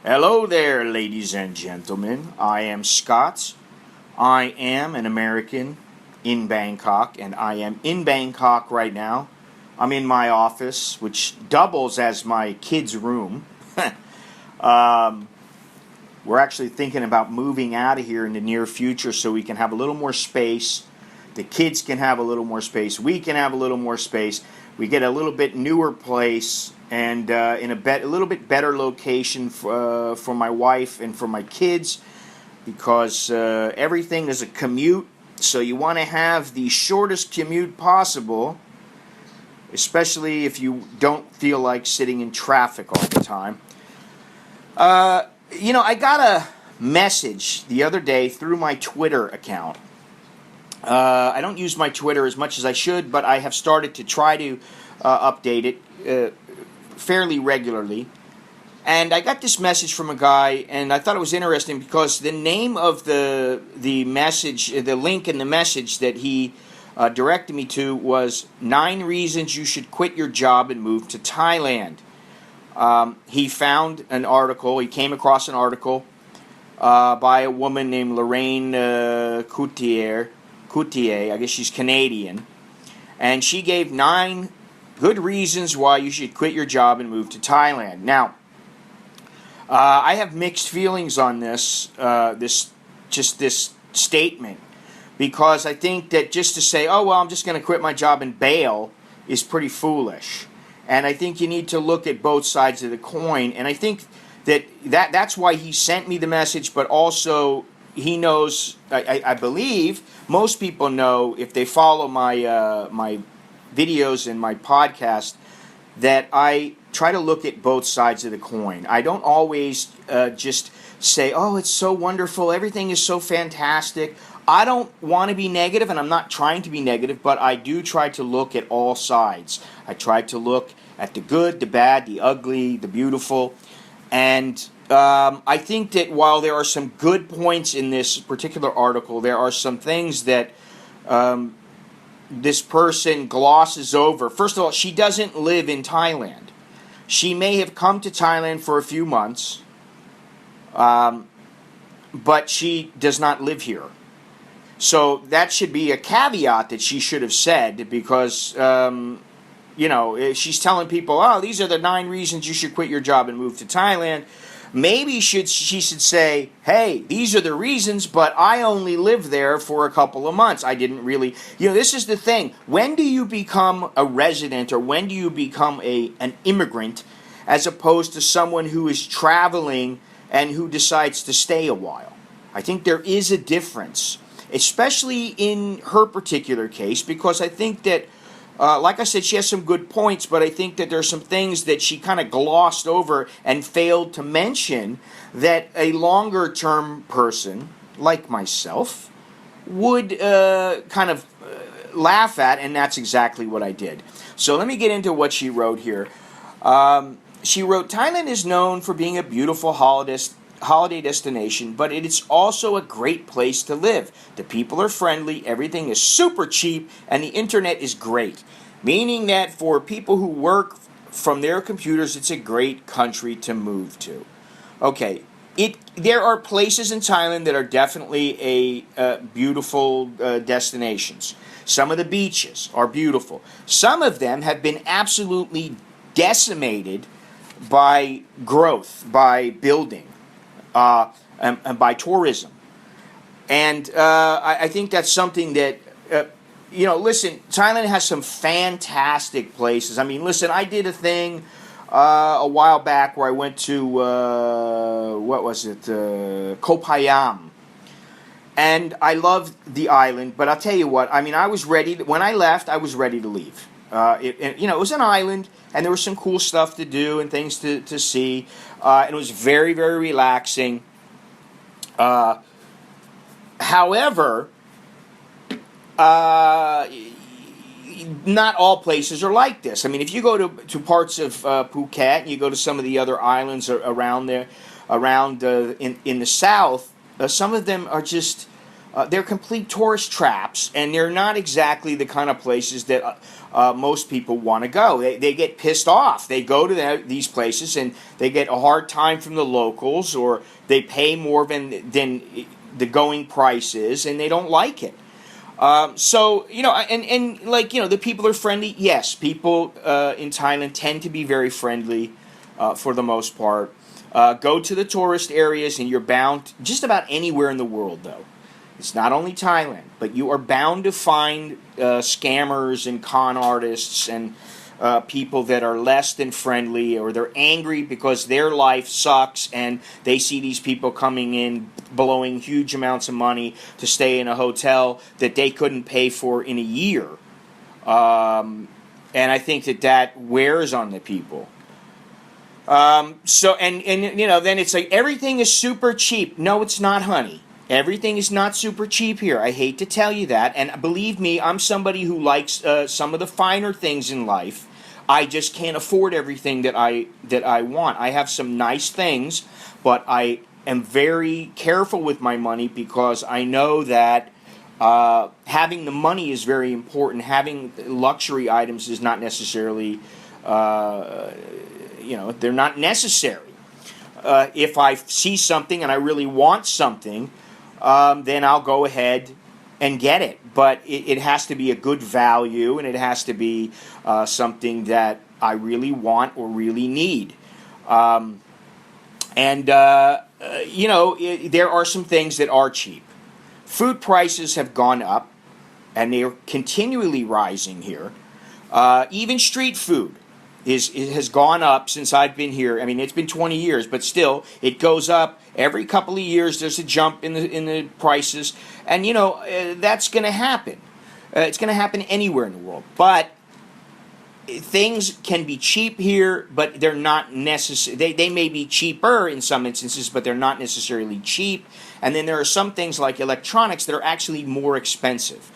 Hello there, ladies and gentlemen. I am Scott. I am an American in Bangkok, and I am in Bangkok right now. I'm in my office, which doubles as my kids' room. um, we're actually thinking about moving out of here in the near future so we can have a little more space. The kids can have a little more space. We can have a little more space. We get a little bit newer place and in a little bit better location for my wife and for my kids, because everything is a commute. So you want to have the shortest commute possible, especially if you don't feel like sitting in traffic all the time. I got a message the other day through my Twitter account. I don't use my Twitter as much as I should, but I have started to try to update it fairly regularly. And I got this message from a guy, and I thought it was interesting because the name of the message, the link in the message that he directed me to was 9 Reasons You Should Quit Your Job and Move to Thailand. He found an article, he came across an article by a woman named Lorraine Coutier, I guess she's Canadian, and she gave 9 good reasons why you should quit your job and move to Thailand. Now, I have mixed feelings on this statement, because I think that just to say, oh, well, I'm just going to quit my job and bail is pretty foolish. And I think you need to look at both sides of the coin. And I think that's why he sent me the message, but also he knows, I believe, most people know, if they follow my videos and my podcast, that I try to look at both sides of the coin. I don't always just say, oh, it's so wonderful, everything is so fantastic. I don't want to be negative, and I'm not trying to be negative, but I do try to look at all sides. I try to look at the good, the bad, the ugly, the beautiful. And I think that while there are some good points in this particular article, there are some things that this person glosses over. First of all, she doesn't live in Thailand. She may have come to Thailand for a few months, but she does not live here. So that should be a caveat that she should have said, because, she's telling people, oh, these are the 9 reasons you should quit your job and move to Thailand. Maybe she should say, hey, these are the reasons, but I only lived there for a couple of months. I didn't really, this is the thing. When do you become a resident, or when do you become an immigrant, as opposed to someone who is traveling and who decides to stay a while? I think there is a difference, especially in her particular case, because I think that, like I said, she has some good points, but I think that there are some things that she kind of glossed over and failed to mention that a longer-term person, like myself, would kind of laugh at, and that's exactly what I did. So let me get into what she wrote here. She wrote, Thailand is known for being a beautiful holiday destination, but it is also a great place to live. The people are friendly, everything is super cheap, and the internet is great. Meaning that for people who work from their computers, it's a great country to move to. Okay, there are places in Thailand that are definitely beautiful destinations. Some of the beaches are beautiful. Some of them have been absolutely decimated by growth, by building. And by tourism. And I think that's something that, listen, Thailand has some fantastic places. I mean, listen, I did a thing a while back where I went to, Koh Payam. And I loved the island, but I'll tell you what, I mean, when I left, I was ready to leave. It was an island, and there was some cool stuff to do and things to see. And it was very, very relaxing. However, not all places are like this. I mean, if you go to parts of Phuket, and you go to some of the other islands around there, in the south, some of them are just they're complete tourist traps, and they're not exactly the kind of places that most people want to go. They get pissed off. They go to these places and they get a hard time from the locals, or they pay more than the going price is, and they don't like it. So, and like, the people are friendly. Yes, people in Thailand tend to be very friendly for the most part. Go to the tourist areas, and you're bound just about anywhere in the world, though. It's not only Thailand, but you are bound to find scammers and con artists and people that are less than friendly, or they're angry because their life sucks and they see these people coming in blowing huge amounts of money to stay in a hotel that they couldn't pay for in a year. And I think that wears on the people. Then it's like everything is super cheap. No, it's not, honey. Everything is not super cheap here. I hate to tell you that. And believe me, I'm somebody who likes some of the finer things in life. I just can't afford everything that I want. I have some nice things, but I am very careful with my money because I know that having the money is very important. Having luxury items is not necessarily, they're not necessary. If I see something and I really want something, then I'll go ahead and get it. But it has to be a good value, and it has to be something that I really want or really need. There are some things that are cheap. Food prices have gone up, and they are continually rising here. Even street food has gone up since I've been here. I mean, it's been 20 years, but still, it goes up every couple of years. There's a jump in the prices, and that's going to happen. It's going to happen anywhere in the world. But things can be cheap here, but they're not necessary. They may be cheaper in some instances, but they're not necessarily cheap. And then there are some things like electronics that are actually more expensive.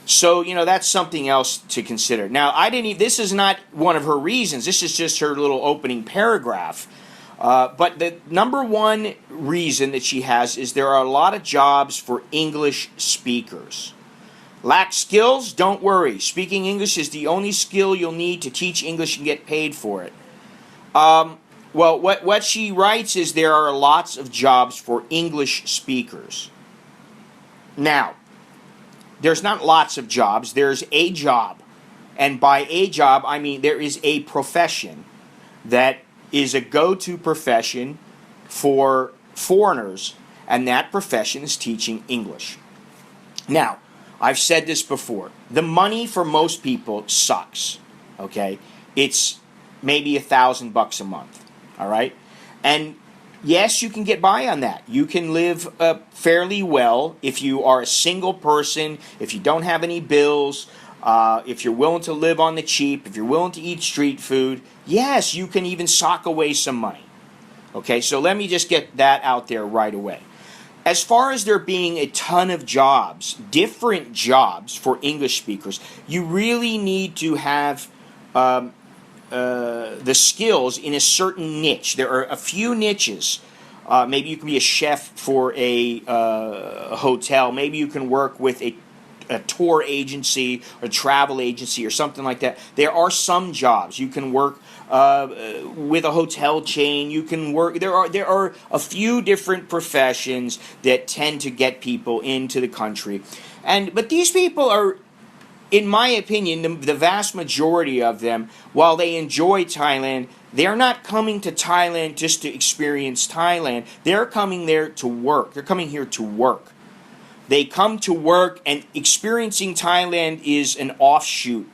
So, that's something else to consider. Now, this is not one of her reasons. This is just her little opening paragraph. But the number one reason that she has is there are a lot of jobs for English speakers. Lack skills? Don't worry. Speaking English is the only skill you'll need to teach English and get paid for it. What she writes is there are lots of jobs for English speakers. Now, there's not lots of jobs. There's a job. And by a job, I mean there is a profession that is a go-to profession for foreigners, and that profession is teaching English. Now, I've said this before. The money for most people sucks, okay? It's maybe $1,000 a month, all right? And yes, you can get by on that. You can live fairly well if you are a single person, if you don't have any bills, if you're willing to live on the cheap, if you're willing to eat street food. Yes, you can even sock away some money. Okay, so let me just get that out there right away. As far as there being a ton of jobs, different jobs for English speakers, you really need to have the skills in a certain niche. There are a few niches. Maybe you can be a chef for a hotel. Maybe you can work with a tour agency or travel agency or something like that. There are some jobs. You can work with a hotel chain. You can work. There are a few different professions that tend to get people into the country, but these people are, in my opinion, the vast majority of them, while they enjoy Thailand, they're not coming to Thailand just to experience Thailand. They're coming there to work. They're coming here to work. They come to work, and experiencing Thailand is an offshoot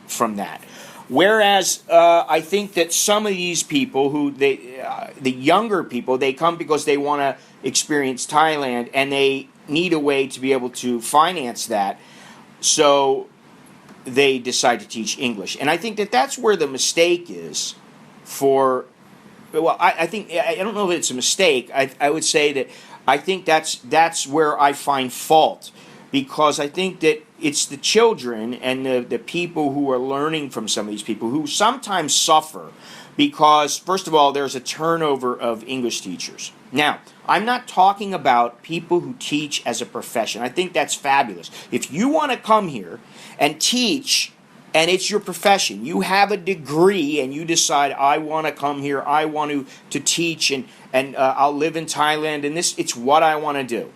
from that. Whereas I think that some of these people, the younger people, they come because they want to experience Thailand, and they need a way to be able to finance that. So they decide to teach English. And I think that that's where the mistake is I don't know if it's a mistake. I would say that I think that's where I find fault, because I think that it's the children and the people who are learning from some of these people who sometimes suffer, because, first of all, there's a turnover of English teachers. Now, I'm not talking about people who teach as a profession. I think that's fabulous. If you want to come here and teach, and it's your profession, you have a degree, and you decide, I want to come here, I want to teach, and I'll live in Thailand, and it's what I want to do.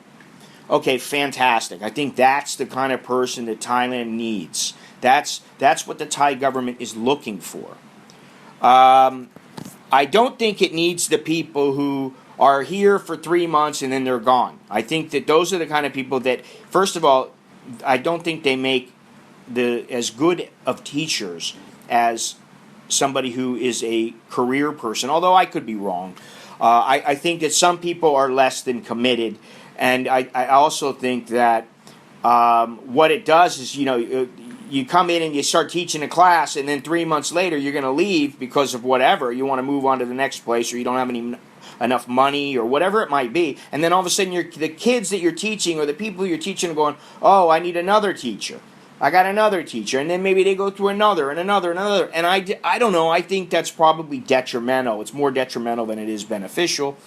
Okay, fantastic. I think that's the kind of person that Thailand needs. That's what the Thai government is looking for. I don't think it needs the people who are here for 3 months and then they're gone. I think that those are the kind of people that, first of all, I don't think they make as good of teachers as somebody who is a career person, although I could be wrong. I think that some people are less than committed, and I also think that what it does is, you come in and you start teaching a class, and then 3 months later you're going to leave because of whatever. You want to move on to the next place, or you don't have enough money, or whatever it might be. And then all of a sudden the kids that you're teaching, or the people you're teaching, are going, oh, I need another teacher. I got another teacher. And then maybe they go through another and another and another. And I don't know. I think that's probably detrimental. It's more detrimental than it is beneficial.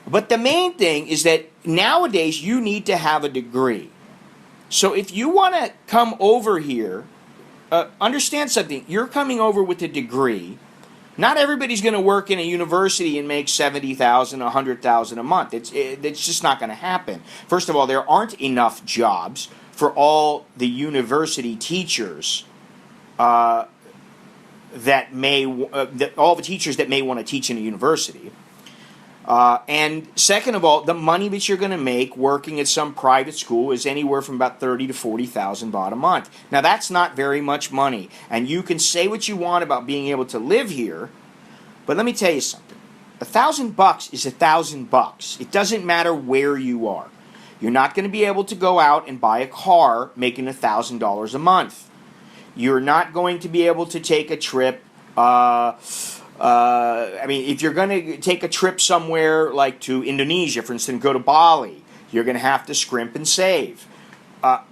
But the main thing is that nowadays you need to have a degree. So if you want to come over here, understand something. You're coming over with a degree. Not everybody's going to work in a university and make $70,000, $100,000 a month. It's just not going to happen. First of all, there aren't enough jobs for all the university teachers all the teachers that may want to teach in a university. And second of all, the money that you're going to make working at some private school is anywhere from about $30,000 to $40,000 baht a month. Now, that's not very much money. And you can say what you want about being able to live here, but let me tell you something. $1,000 is $1,000. It doesn't matter where you are. You're not going to be able to go out and buy a car making $1,000 a month. You're not going to be able to take a trip. If you're going to take a trip somewhere like to Indonesia, for instance, go to Bali, you're going to have to scrimp and save.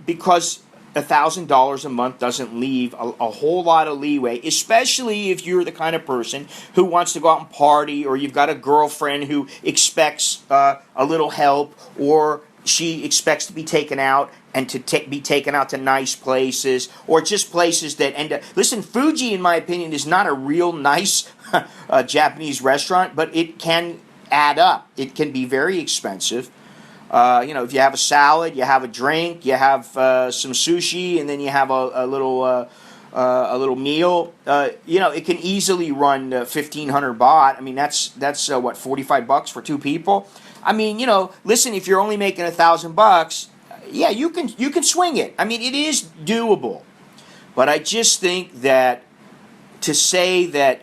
Because $1,000 a month doesn't leave a whole lot of leeway, especially if you're the kind of person who wants to go out and party, or you've got a girlfriend who expects a little help, or she expects to be taken out and to be taken out to nice places, or just places that end up... Listen, Fuji, in my opinion, is not a real nice Japanese restaurant, but it can add up. It can be very expensive. If you have a salad, you have a drink, you have some sushi, and then you have a little meal, it can easily run 1,500 baht. I mean, that's what, $45 for two people? I mean, listen, if you're only making $1,000, yeah, you can swing it. I mean, it is doable. But I just think that to say that,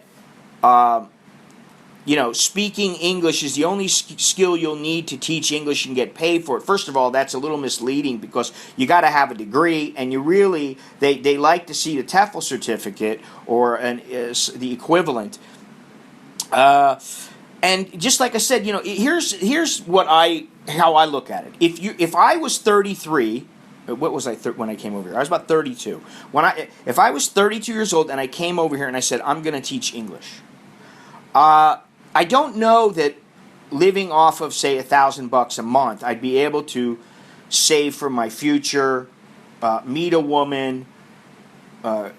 speaking English is the only skill you'll need to teach English and get paid for it. First of all, that's a little misleading, because you got to have a degree, and they like to see the TEFL certificate or the equivalent. And just like I said, here's how I look at it. If I was 33, what was I when I came over here? I was about 32. If I was 32 years old and I came over here and I said, I'm going to teach English, I don't know that living off of, say, $1,000 a month, I'd be able to save for my future, meet a woman,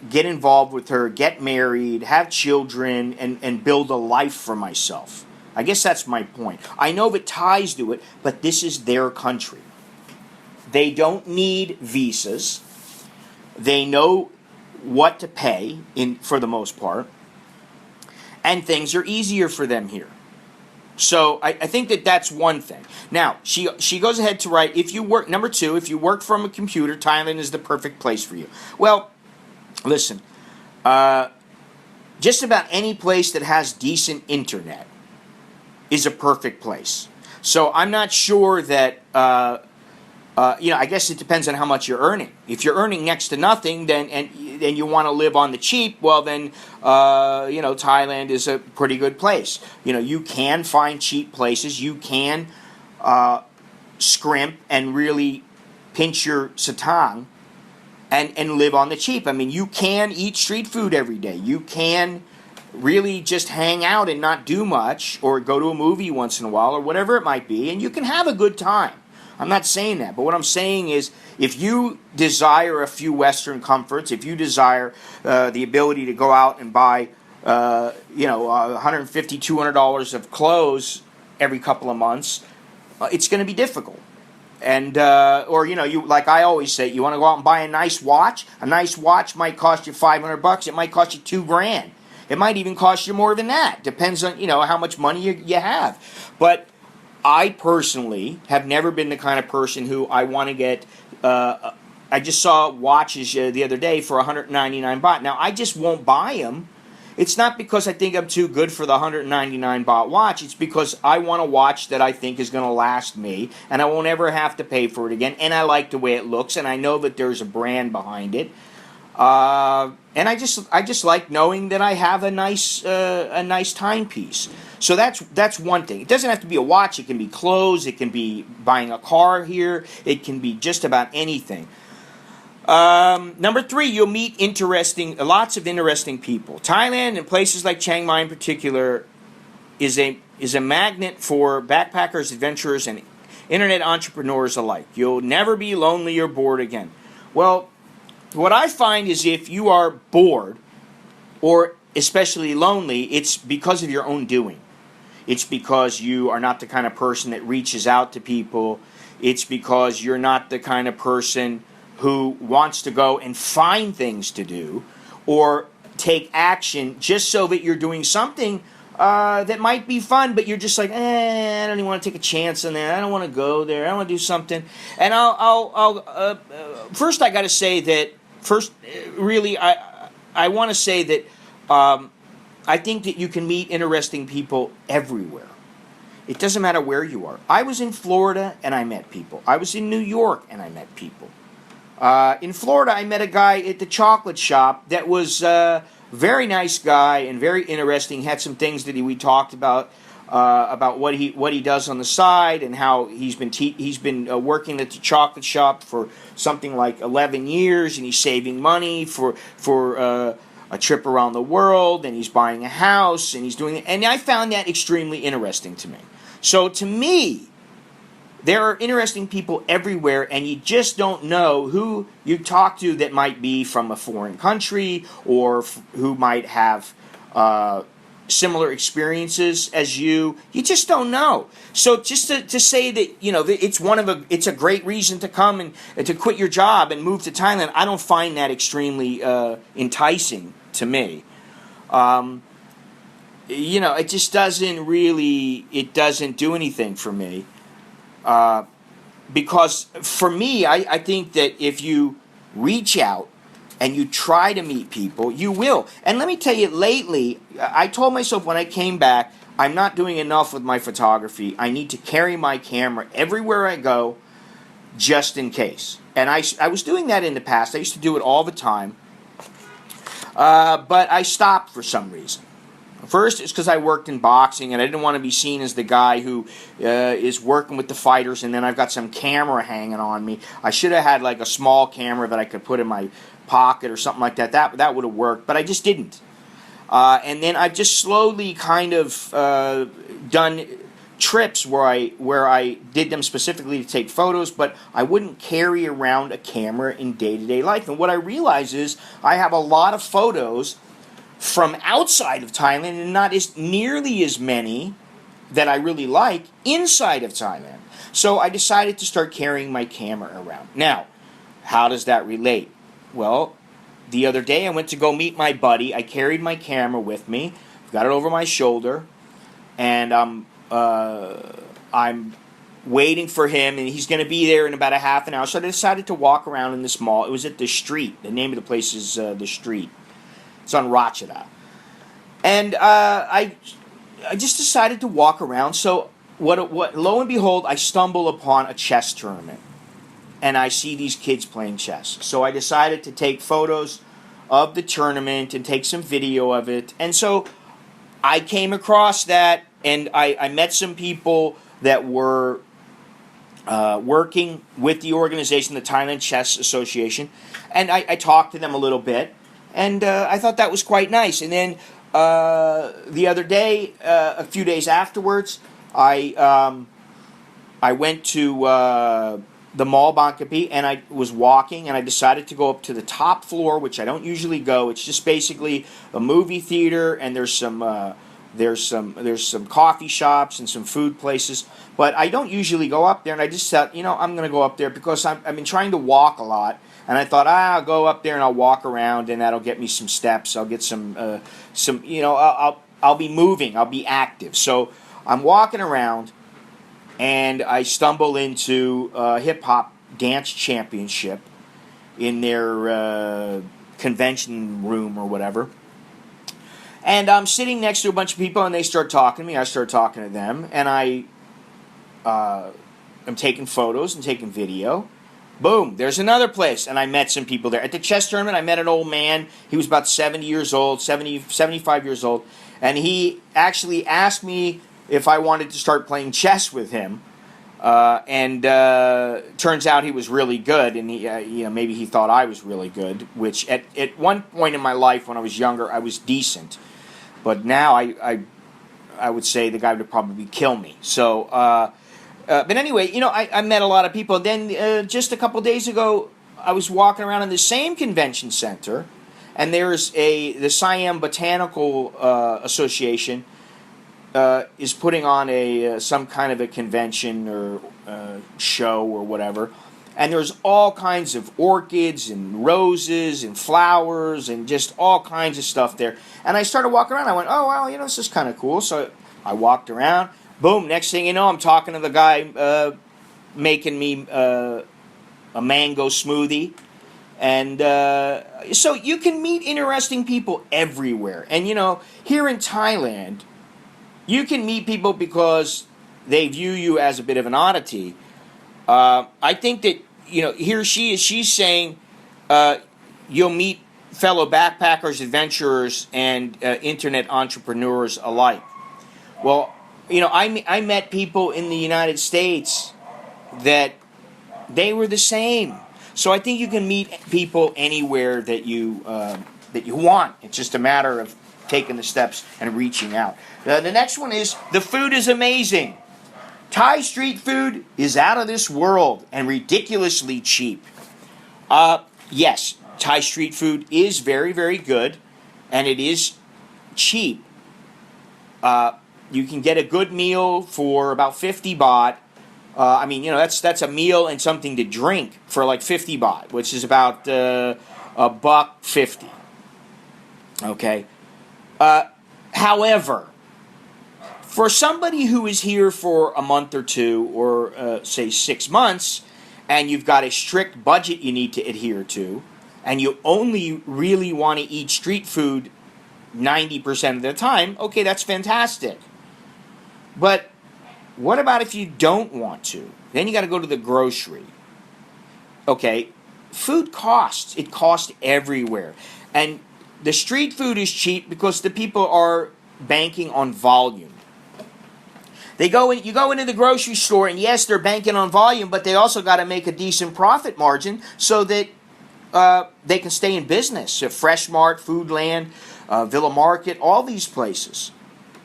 get involved with her, get married, have children, and build a life for myself. I guess that's my point. I know that Thais do it, but this is their country. They don't need visas. They know what to pay for the most part. And things are easier for them here. So I think that's one thing. Now, she goes ahead to write, number two, if you work from a computer, Thailand is the perfect place for you. Well, listen, just about any place that has decent internet is a perfect place. So I'm not sure that, I guess it depends on how much you're earning. If you're earning next to nothing, then you want to live on the cheap, well then, Thailand is a pretty good place. You can find cheap places. You can scrimp and really pinch your satang and live on the cheap. I mean, you can eat street food every day. You can really just hang out and not do much, or go to a movie once in a while, or whatever it might be, and you can have a good time. I'm not saying that, but what I'm saying is, if you desire a few Western comforts, if you desire the ability to go out and buy, $150, $200 of clothes every couple of months, it's going to be difficult. And you, like I always say, you want to go out and buy a nice watch. A nice watch might cost you $500. It might cost you $2,000. It might even cost you more than that. Depends on how much money you have. But I personally have never been the kind of person who I want to get. I just saw watches the other day for 199 baht. Now I just won't buy them. It's not because I think I'm too good for the 199 baht watch. It's because I want a watch that I think is going to last me, and I won't ever have to pay for it again. And I like the way it looks, and I know that there's a brand behind it. And I just like knowing that I have a nice timepiece. So that's one thing. It doesn't have to be a watch. It can be clothes. It can be buying a car here. It can be just about anything. Number 3, you'll meet lots of interesting people. Thailand and places like Chiang Mai in particular is a magnet for backpackers, adventurers, and internet entrepreneurs alike. You'll never be lonely or bored again. Well, what I find is if you are bored or especially lonely, it's because of your own doing. It's because you are not the kind of person that reaches out to people. It's because you're not the kind of person who wants to go and find things to do or take action just so that you're doing something that might be fun, but you're just like, I don't even want to take a chance on that. I don't want to go there. I want to do something. And first I got to say that, I want to say that I think that you can meet interesting people everywhere. It doesn't matter where you are. I was in Florida and I met people. I was in New York and I met people. In Florida, I met a guy at the chocolate shop that was a very nice guy and very interesting. He had some things that we talked about what he does on the side and how he's been working at the chocolate shop for something like 11 years, and he's saving money for a trip around the world, and he's buying a house, and he's doing it. And I found that extremely interesting to me. So to me, there are interesting people everywhere, and you just don't know who you talk to that might be from a foreign country or who might have similar experiences as you. You just don't know. So just to say that it's a great reason to come and to quit your job and move to Thailand, I don't find that extremely enticing to me. It just doesn't do anything for me. Because for me, I think that if you reach out and you try to meet people, you will. And let me tell you, lately, I told myself when I came back, I'm not doing enough with my photography. I need to carry my camera everywhere I go, just in case. And I was doing that in the past. I used to do it all the time. But I stopped for some reason. First, it's because I worked in boxing, and I didn't want to be seen as the guy who is working with the fighters, and then I've got some camera hanging on me. I should have had like a small camera that I could put in my pocket or something like that. That would have worked, but I just didn't. And then I've just slowly kind of done trips where I did them specifically to take photos, but I wouldn't carry around a camera in day-to-day life. And what I realize is I have a lot of photos from outside of Thailand and not nearly as many that I really like inside of Thailand. So I decided to start carrying my camera around. Now, how does that relate? Well, the other day I went to go meet my buddy. I carried my camera with me, got it over my shoulder, and I'm waiting for him, and he's going to be there in about a half an hour. So I decided to walk around in this mall. It was at The Street. The name of the place is The Street. It's on Ratchada. And I just decided to walk around. So what? Lo and behold, I stumble upon a chess tournament. And I see these kids playing chess. So I decided to take photos of the tournament and take some video of it. And so I came across that, and I met some people that were working with the organization, the Thailand Chess Association. And I talked to them a little bit. And I thought that was quite nice. And then the other day, a few days afterwards, I went to the mall Bangkok, and I was walking, and I decided to go up to the top floor, which I don't usually go. It's just basically a movie theater, and there's some coffee shops and some food places. But I don't usually go up there, and I just said, I'm going to go up there because I've been trying to walk a lot, and I thought, I'll go up there and I'll walk around, and that'll get me some steps. I'll get I'll be moving. I'll be active. So I'm walking around, and I stumble into a hip-hop dance championship in their convention room or whatever. And I'm sitting next to a bunch of people, and they start talking to me. I start talking to them, and I am taking photos and taking video. Boom, there's another place, and I met some people there. At the chess tournament, I met an old man. He was about 75 years old, and he actually asked me if I wanted to start playing chess with him. Turns out he was really good, and maybe he thought I was really good, which at one point in my life when I was younger, I was decent. But now I would say the guy would probably kill me. So, but anyway, I met a lot of people. Then just a couple days ago, I was walking around in the same convention center, and there's the Siam Botanical Association is putting on some kind of a convention or show or whatever, and there's all kinds of orchids and roses and flowers and just all kinds of stuff there. And I started walking around. I went, oh wow, this is kind of cool. So I walked around. Boom! Next thing you know, I'm talking to the guy making me a mango smoothie. And so you can meet interesting people everywhere. And here in Thailand, you can meet people because they view you as a bit of an oddity. I think that, here she's saying you'll meet fellow backpackers, adventurers, and internet entrepreneurs alike. Well, I met people in the United States that they were the same. So I think you can meet people anywhere that you want. It's just a matter of taking the steps and reaching out. The next one is, the food is amazing. Thai street food is out of this world and ridiculously cheap. Yes, Thai street food is very, very good, and it is cheap. You can get a good meal for about 50 baht. That's a meal and something to drink for like 50 baht, which is about $1.50. Okay. However, for somebody who is here for a month or two, or say 6 months, and you've got a strict budget you need to adhere to, and you only really want to eat street food 90% of the time, okay, that's fantastic. But what about if you don't want to? Then you got to go to the grocery. Okay, food costs. It costs everywhere. And the street food is cheap because the people are banking on volume. You go into the grocery store, and yes, they're banking on volume, but they also got to make a decent profit margin so that they can stay in business. So Fresh Mart, Foodland, Villa Market, all these places.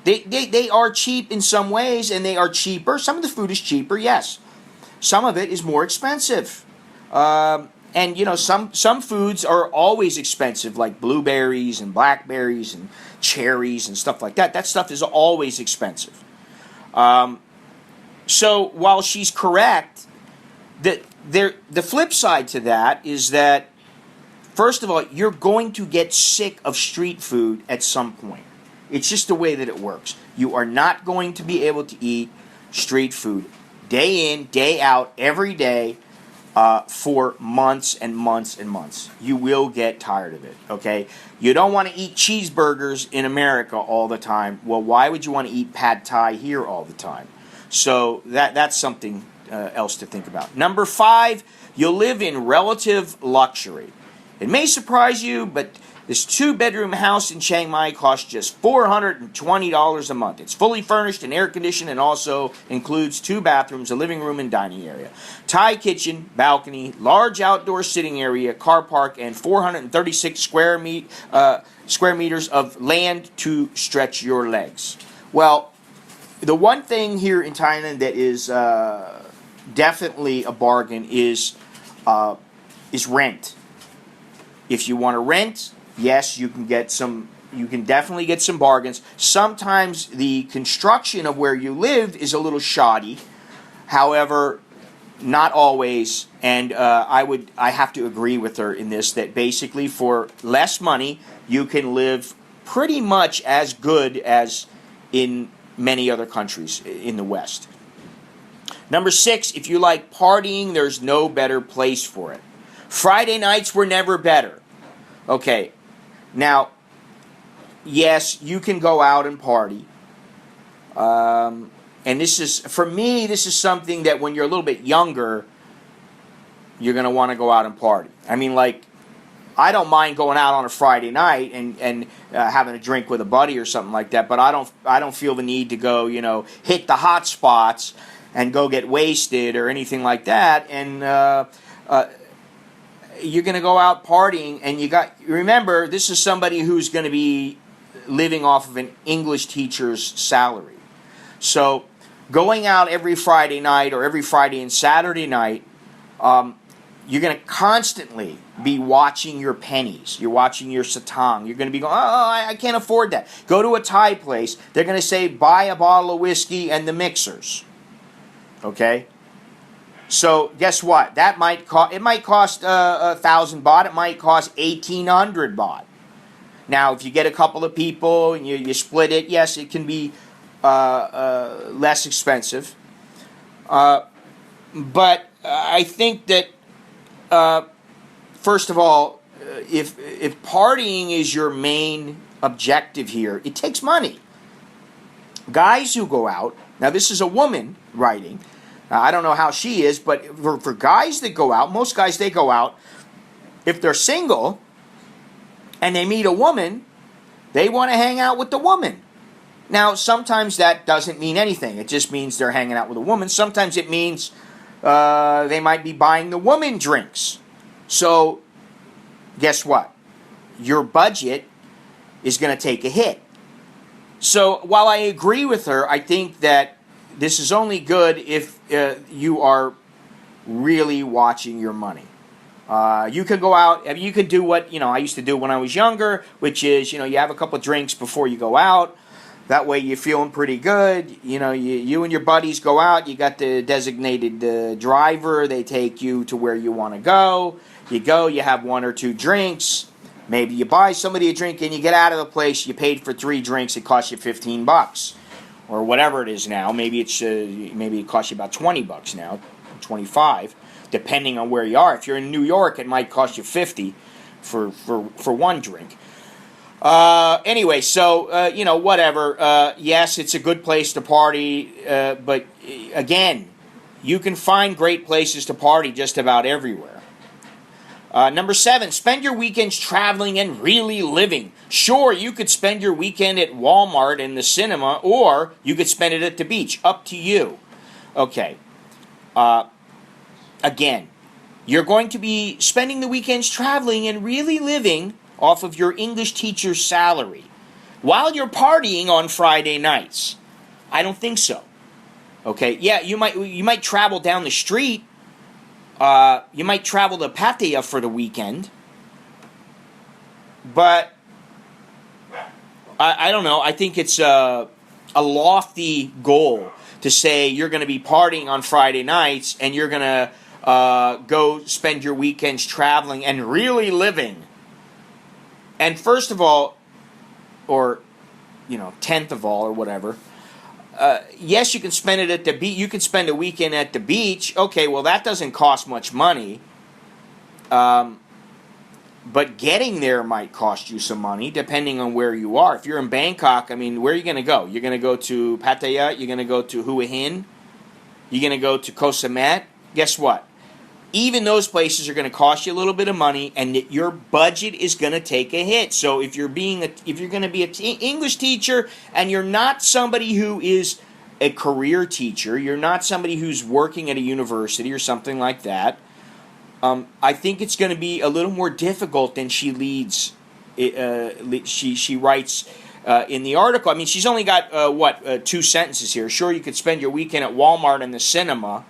They are cheap in some ways, and they are cheaper. Some of the food is cheaper, yes. Some of it is more expensive. Some foods are always expensive, like blueberries and blackberries and cherries and stuff like that. That stuff is always expensive. So while she's correct, the flip side to that is that, first of all, you're going to get sick of street food at some point. It's just the way that it works. You are not going to be able to eat street food day in, day out, every day for months and months and months. You will get tired of it, okay? You don't want to eat cheeseburgers in America all the time. Well, why would you want to eat pad thai here all the time? So that's something else to think about. Number 5, you'll live in relative luxury. It may surprise you, but this 2-bedroom house in Chiang Mai costs just $420 a month. It's fully furnished and air-conditioned and also includes 2 bathrooms, a living room and dining area. Thai kitchen, balcony, large outdoor sitting area, car park, and 436 square meters of land to stretch your legs. Well, the one thing here in Thailand that is definitely a bargain is rent. If you want to rent, yes, you can definitely get some bargains. Sometimes the construction of where you live is a little shoddy. However, not always. And I have to agree with her in this, that basically for less money, you can live pretty much as good as in many other countries in the West. Number 6, if you like partying, there's no better place for it. Friday nights were never better. Okay, now, yes, you can go out and party. And this is, for me, this is something that when you're a little bit younger, you're going to want to go out and party. I mean, like, I don't mind going out on a Friday night and having a drink with a buddy or something like that, but I don't feel the need to go, hit the hot spots and go get wasted or anything like that. And you're going to go out partying, and remember, this is somebody who's going to be living off of an English teacher's salary. So going out every Friday night or every Friday and Saturday night, you're going to constantly be watching your pennies. You're watching your satang. You're going to be going, I can't afford that. Go to a Thai place. They're going to say, buy a bottle of whiskey and the mixers. Okay? So guess what? It might cost 1,000 baht. It might cost 1,800 baht. Now, if you get a couple of people and you split it, yes, it can be less expensive. But I think that first of all, if partying is your main objective here, it takes money. Guys who go out, now this is a woman writing. I don't know how she is, but for guys that go out, most guys, they go out, if they're single and they meet a woman, they want to hang out with the woman. Now, sometimes that doesn't mean anything. It just means they're hanging out with a woman. Sometimes it means they might be buying the woman drinks. So, guess what? Your budget is going to take a hit. So, while I agree with her, I think that this is only good if you are really watching your money. You can go out, you can do what, I used to do when I was younger, which is, you have a couple of drinks before you go out. That way you're feeling pretty good. You and your buddies go out. You got the designated driver. They take you to where you want to go. You go, you have 1 or 2 drinks. Maybe you buy somebody a drink and you get out of the place. You paid for 3 drinks. It costs you $15 or whatever it is now. Maybe it costs you about $20 now, 25, depending on where you are. If you're in New York, it might cost you $50 for 1 drink. Anyway, so, whatever. Yes, it's a good place to party, but again, you can find great places to party just about everywhere. Number 7, spend your weekends traveling and really living. Sure, you could spend your weekend at Walmart and the cinema, or you could spend it at the beach. Up to you. Okay. Again, you're going to be spending the weekends traveling and really living off of your English teacher's salary while you're partying on Friday nights. I don't think so. Okay, yeah, you might travel down the street. You might travel to Pattaya for the weekend. But I don't know. I think it's a lofty goal to say you're going to be partying on Friday nights and you're going to go spend your weekends traveling and really living. And first of all, or 10th of all, or whatever. Yes, you can spend it at the beach. You can spend a weekend at the beach. Okay, well, that doesn't cost much money. But getting there might cost you some money, depending on where you are. If you're in Bangkok, where are you going to go? You're going to go to Pattaya? You're going to go to Hua Hin? You're going to go to Koh Samet? Guess what? even those places are going to cost you a little bit of money, and that your budget is going to take a hit. So if you're going to be an English teacher and you're not somebody who is a career teacher, you're not somebody who's working at a university or something like that, I think it's going to be a little more difficult than she leads. She writes in the article. I mean, she's only got 2 sentences here. Sure, you could spend your weekend at Walmart and the cinema,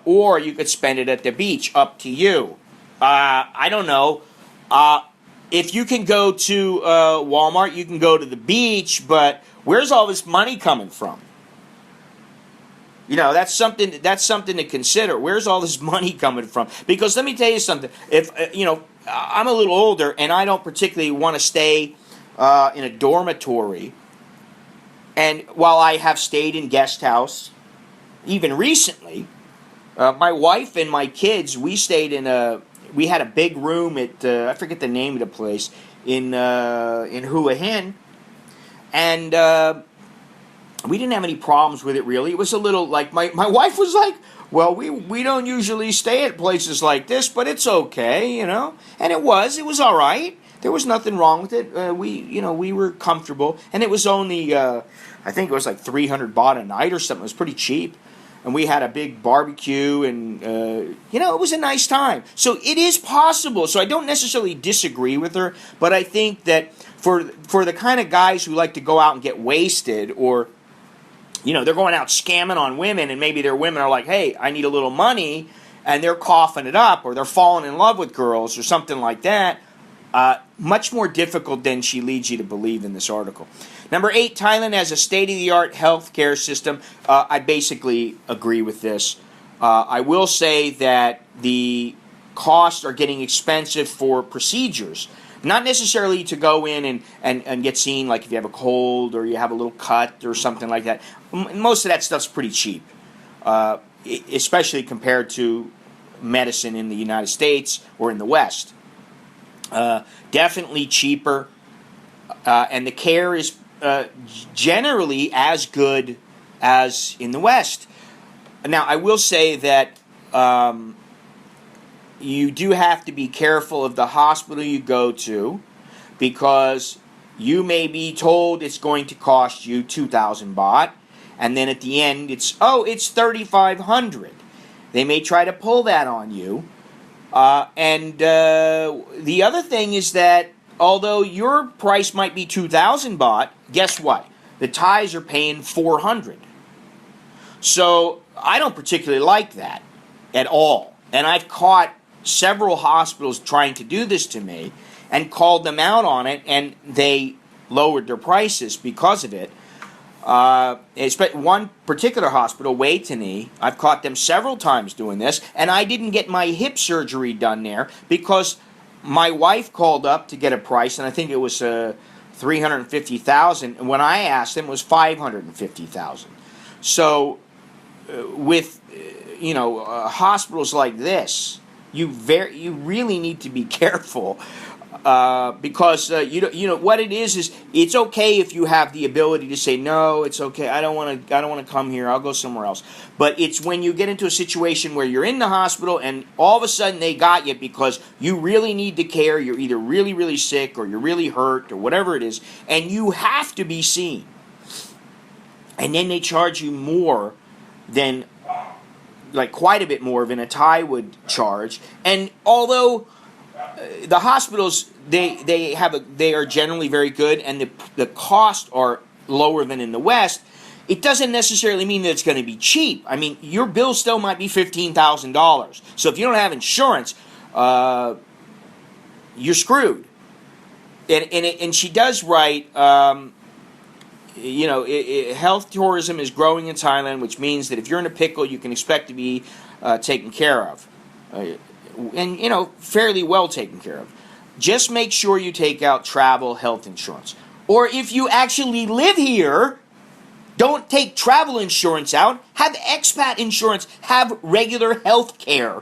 or you could spend it at the beach. Up to you. I don't know. If you can go to Walmart, you can go to the beach, but where's all this money coming from? You know, that's something to consider. Where's all this money coming from? Because let me tell you something. If I'm a little older and I don't particularly want to stay in a dormitory, and while I have stayed in guest house, even recently, my wife and my kids, we had a big room at I forget the name of the place in Hua Hin, and we didn't have any problems with it, really. It was a little like, my wife was like, well, we don't usually stay at places like this, but it's okay, you know. And it was all right. There was nothing wrong with it. We were comfortable, and it was only I think it was like 300 baht a night or something. It was pretty cheap, and we had a big barbecue, and it was a nice time. So it is possible. So I don't necessarily disagree with her, but I think that for the kind of guys who like to go out and get wasted, or they're going out scamming on women, and maybe their women are like, hey, I need a little money, and they're coughing it up, or they're falling in love with girls, or something like that. Much more difficult than she leads you to believe in this article. Number 8, Thailand has a state-of-the-art healthcare system. I basically agree with this. I will say that the costs are getting expensive for procedures. Not necessarily to go in and get seen, like if you have a cold or you have a little cut or something like that. Most of that stuff's pretty cheap, especially compared to medicine in the United States or in the West. Definitely cheaper, and the care is generally as good as in the West. Now, I will say that you do have to be careful of the hospital you go to, because you may be told it's going to cost you 2,000 baht, and then at the end it's 3,500. They may try to pull that on you. And the other thing is that although your price might be 2,000 baht, guess what? The Thais are paying 400. So I don't particularly like that at all. And I've caught several hospitals trying to do this to me and called them out on it, and they lowered their prices because of it. One particular hospital, Waitani, I've caught them several times doing this, and I didn't get my hip surgery done there because my wife called up to get a price, and I think it was 350,000, and when I asked them, it was 550,000. So with hospitals like this, you really need to be careful. Because what it is it's okay if you have the ability to say, no, it's okay, I don't want to come here, I'll go somewhere else. But it's when you get into a situation where you're in the hospital and all of a sudden they got you because you really need the care, you're either really, really sick or you're really hurt or whatever it is, and you have to be seen. And then they charge you more than, like quite a bit more than a Thai would charge. And although the hospitals, they are generally very good, and the costs are lower than in the West, it doesn't necessarily mean that it's going to be cheap. I mean, your bill still might be $15,000. So if you don't have insurance, you're screwed. And she does write, health tourism is growing in Thailand, which means that if you're in a pickle, you can expect to be taken care of. And fairly well taken care of. Just make sure you take out travel health insurance. Or if you actually live here, don't take travel insurance out. Have expat insurance. Have regular health care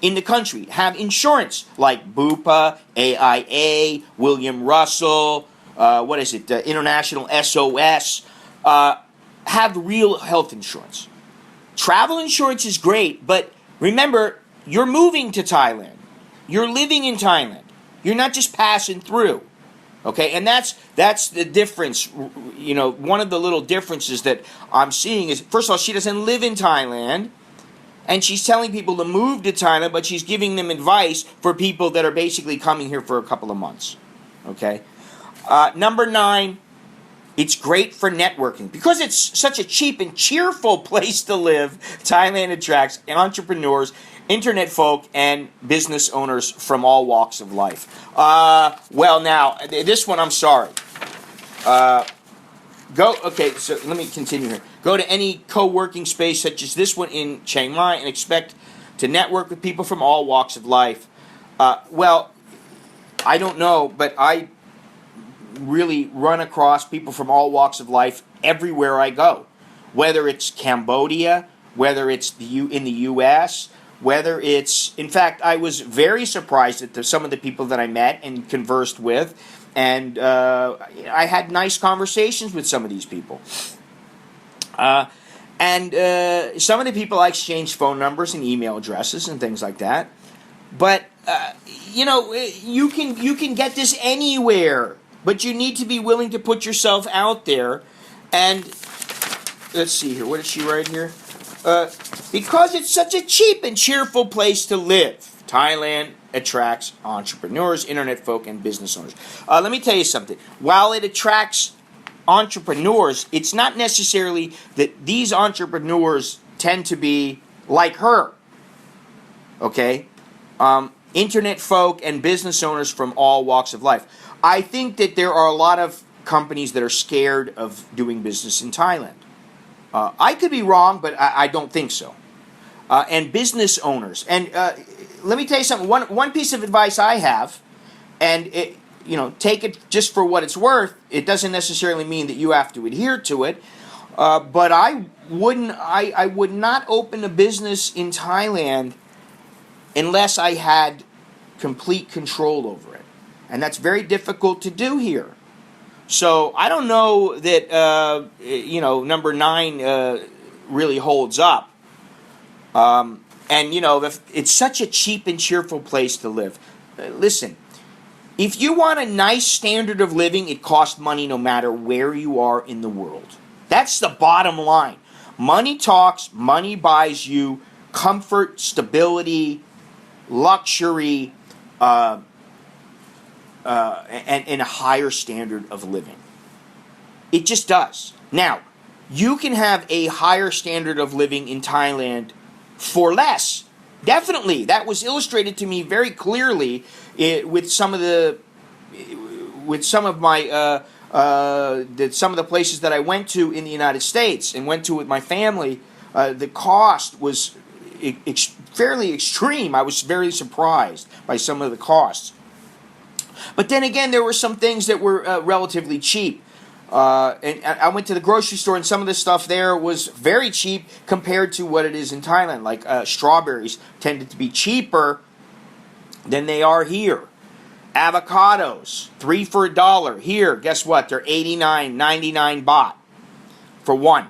in the country. Have insurance like Bupa, AIA, William Russell, International SOS. Have real health insurance. Travel insurance is great, but Remember, you're moving to Thailand. You're living in Thailand. You're not just passing through. Okay, and that's the difference. You know, one of the little differences that I'm seeing is, first of all, she doesn't live in Thailand, and she's telling people to move to Thailand, but she's giving them advice for people that are basically coming here for a couple of months. Okay, number 9, it's great for networking because it's such a cheap and cheerful place to live. Thailand attracts entrepreneurs, internet folk, and business owners from all walks of life. Well, now, this one, I'm sorry. Okay, so let me continue here. Go to any co-working space such as this one in Chiang Mai and expect to network with people from all walks of life. Well, I don't know, but I really run across people from all walks of life everywhere I go. Whether it's Cambodia, whether it's in the U.S., whether it's, in fact, I was very surprised at some of the people that I met and conversed with, and I had nice conversations with some of these people. And some of the people I exchanged phone numbers and email addresses and things like that. But you know, you can get this anywhere, but you need to be willing to put yourself out there. And let's see here, what did she write here? Because it's such a cheap and cheerful place to live. Thailand attracts entrepreneurs, internet folk, and business owners. Let me tell you something. While it attracts entrepreneurs, it's not necessarily that these entrepreneurs tend to be like her. Okay? Internet folk and business owners from all walks of life. I think that there are a lot of companies that are scared of doing business in Thailand. I could be wrong, but I don't think so. And business owners. And let me tell you something. One piece of advice I have, and it, you know, take it just for what it's worth. It doesn't necessarily mean that you have to adhere to it. But I would not open a business in Thailand unless I had complete control over it. And that's very difficult to do here. So I don't know that, you know, number 9 really holds up. And, you know, it's such a cheap and cheerful place to live. Listen, if you want a nice standard of living, it costs money no matter where you are in the world. That's the bottom line. Money talks, money buys you comfort, stability, luxury, and a higher standard of living. It just does. Now, you can have a higher standard of living in Thailand for less. Definitely. That was illustrated to me very clearly with some of the some of the places that I went to in the United States and went to with my family. The cost was fairly extreme. I was very surprised by some of the costs. But then again, there were some things that were relatively cheap. And I went to the grocery store, and some of the stuff there was very cheap compared to what it is in Thailand. Like strawberries tended to be cheaper than they are here. Avocados, 3 for $1. Here, guess what? They're 89.99 baht for one.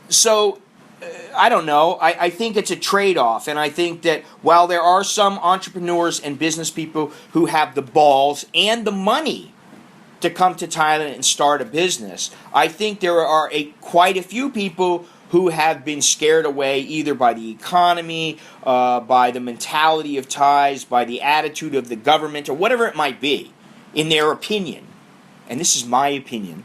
So I don't know. I think it's a trade-off, and I think that while there are some entrepreneurs and business people who have the balls and the money to come to Thailand and start a business, I think there are quite a few people who have been scared away either by the economy, by the mentality of Thais, by the attitude of the government, or whatever it might be, in their opinion. And this is my opinion.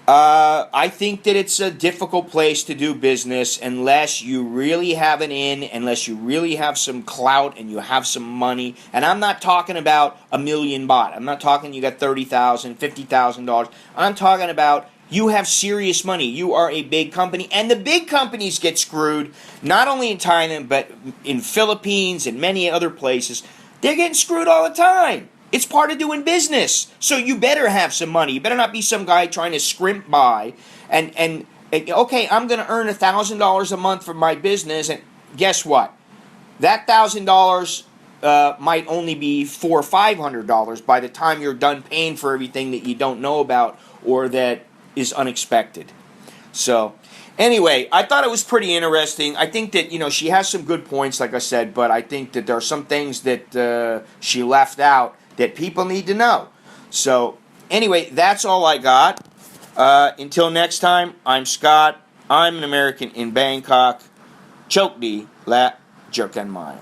I think that it's a difficult place to do business unless you really have an in, unless you really have some clout and you have some money. And I'm not talking about $1 million baht. I'm not talking you got $30,000, $50,000. I'm talking about you have serious money. You are a big company. And the big companies get screwed, not only in Thailand, but in Philippines and many other places. They're getting screwed all the time. It's part of doing business. So you better have some money. You better not be some guy trying to scrimp by and okay, I'm going to earn $1,000 a month from my business, and guess what? That $1,000 might only be $400 or $500 by the time you're done paying for everything that you don't know about or that is unexpected. So Anyway, I thought it was pretty interesting. I think that, she has some good points, like I said, but I think that there are some things that she left out that people need to know. So, anyway, that's all I got. Until next time, I'm Scott. I'm an American in Bangkok. Chok di la jerken mai.